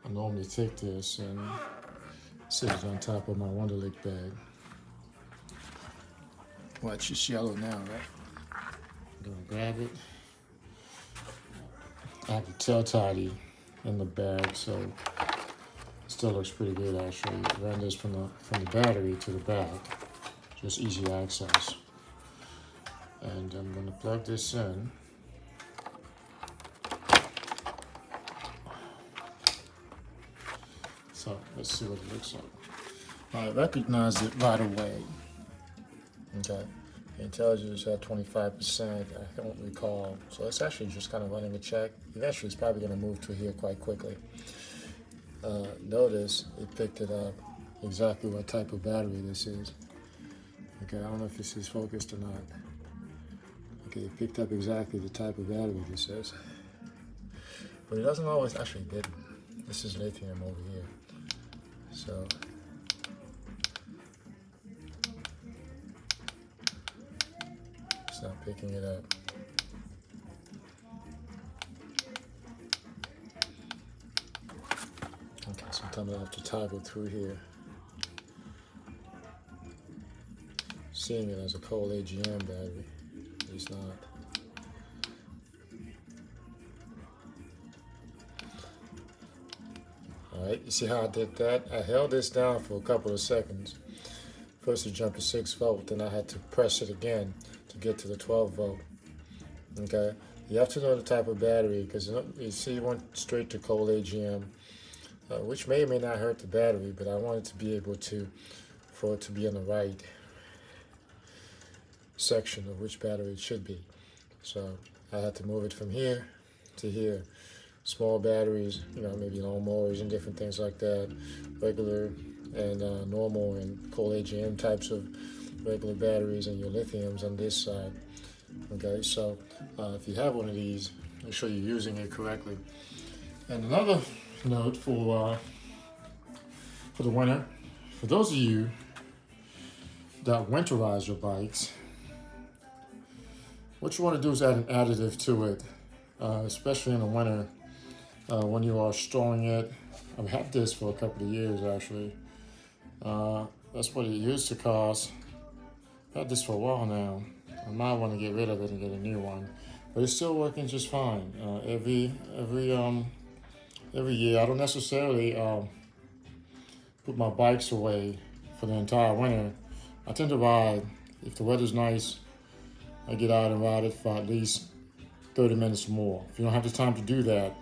I normally take this and sit it on top of my Wonderlic bag. Watch, it's yellow now, right? I'm gonna grab it. I have the tail tidy in the bag, so it still looks pretty good actually. It renders from the battery to the bag, just easy access. And I'm gonna plug this in. So let's see what it looks like. I recognize it right away. Okay, it tells you it's at 25%. I don't recall, so it's actually just kind of running a check. Eventually, it's probably going to move to here quite quickly. Notice it picked it up exactly what type of battery this is. Okay, I don't know if this is focused or not. Okay, it picked up exactly the type of battery this is, but it doesn't always actually did. This is lithium over here, so. Not picking it up. Okay, sometimes I have to toggle through here. Seeing it as a cold AGM battery, it's not. Alright, you see how I did that? I held this down for a couple of seconds. First it jumped to 6 volt, then I had to press it again to get to the 12 volt. Okay, you have to know the type of battery because you see it went straight to cold AGM, which may or may not hurt the battery, but I wanted to be able to, for it to be in the right section of which battery it should be. So I had to move it from here to here. Small batteries, you know, maybe lawnmowers and different things like that, regular and normal and cold AGM types of regular batteries, and your lithiums on this side. Okay, so if you have one of these, make sure you're using it correctly. And another note for the winter, for those of you that winterize your bikes, what you want to do is add an additive to it, especially in the winter when you are storing it. I've had this for a couple of years actually. That's what it used to cost. I've had this for a while now. I might want to get rid of it and get a new one, but it's still working just fine. Every year, I don't necessarily put my bikes away for the entire winter. I tend to ride. If the weather's nice, I get out and ride it for at least 30 minutes or more. If you don't have the time to do that,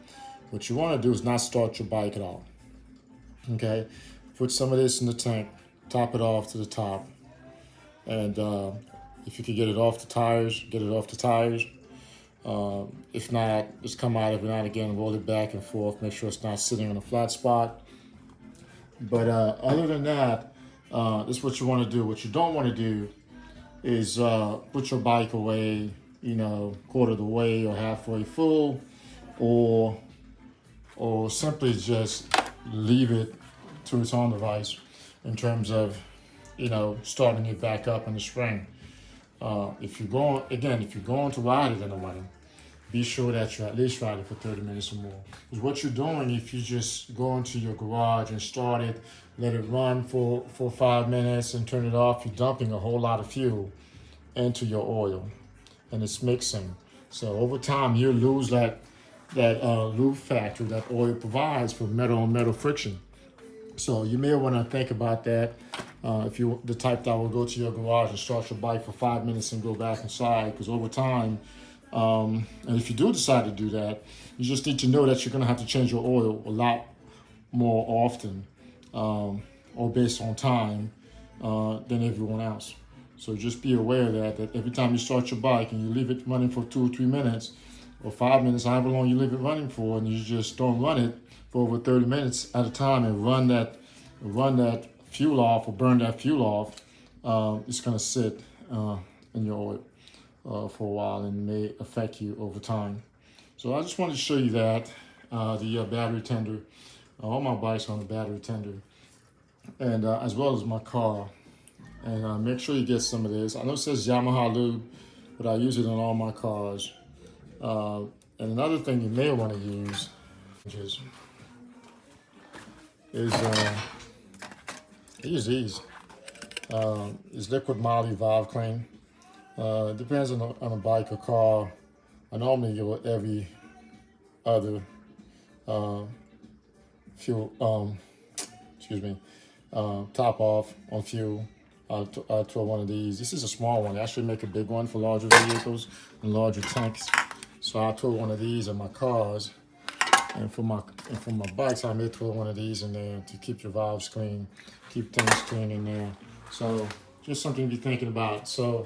what you want to do is not start your bike at all. Okay, put some of this in the tank, top it off to the top, and if you can get it off the tires, get it off the tires. If not, just come out every now and again, roll it back and forth, make sure it's not sitting on a flat spot. But other than that, this is what you want to do. What you don't want to do is put your bike away, you know, quarter of the way or halfway full, or simply just leave it to its own device in terms of, you know, starting it back up in the spring. If you're going to ride it in the winter, be sure that you at least ride it for 30 minutes or more. Because what you're doing, if you just go into your garage and start it, let it run for 5 minutes and turn it off, you're dumping a whole lot of fuel into your oil, and it's mixing. So over time, you lose that lube factor that oil provides for metal on metal friction. So you may want to think about that. If you're the type that will go to your garage and start your bike for 5 minutes and go back inside, because over time, and if you do decide to do that, you just need to know that you're going to have to change your oil a lot more often, or based on time, than everyone else. So just be aware of that every time you start your bike and you leave it running for 2 or 3 minutes, or 5 minutes, however long you leave it running for, and you just don't run it for over 30 minutes at a time and run that fuel off or burn that fuel off, it's going to sit in your oil for a while and may affect you over time. So I just wanted to show you that, the battery tender. All my bikes are on the battery tender, and as well as my car. And make sure you get some of this. I know it says Yamaha Lube, but I use it on all my cars. And another thing you may want to use is is I use these. It's liquid moly valve clean. It depends on a bike or car. I normally go every other fuel. Excuse me. Top off on fuel. I'll throw one of these. This is a small one. They actually make a big one for larger vehicles and larger tanks. So I'll throw one of these in my cars. And for my bikes, I may throw one of these in there to keep your valves clean, keep things clean in there. So just something to be thinking about. So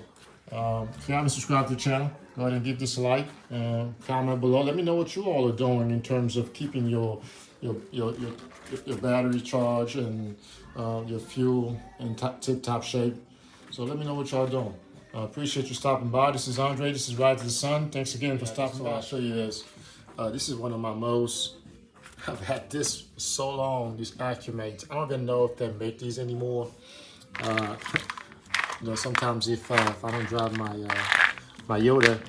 if you haven't subscribed to the channel, go ahead and give this a like and comment below. Let me know what you all are doing in terms of keeping your battery charged and your fuel in tip-top shape. So let me know what y'all doing. Appreciate you stopping by. This is Andre. This is Ride to the Sun. Thanks again for stopping by. I'll show you this. This is one of my most, I've had this for so long, these Accumate. I don't even know if they make these anymore. You know, sometimes if I don't drive my Yoda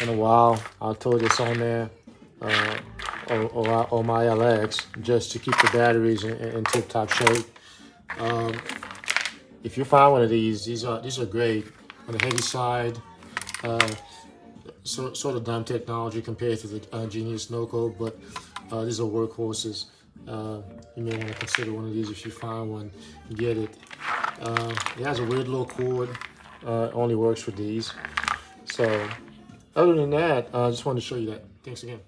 in a while, I'll throw this on there or my LX just to keep the batteries in tip-top shape. If you find one of these are great on the heavy side. Sort of dumb technology compared to the Genius No Code, but these are workhorses. You may want to consider one of these if you find one. Get it. It has a weird little cord. Only works for these. So, other than that, I just wanted to show you that. Thanks again.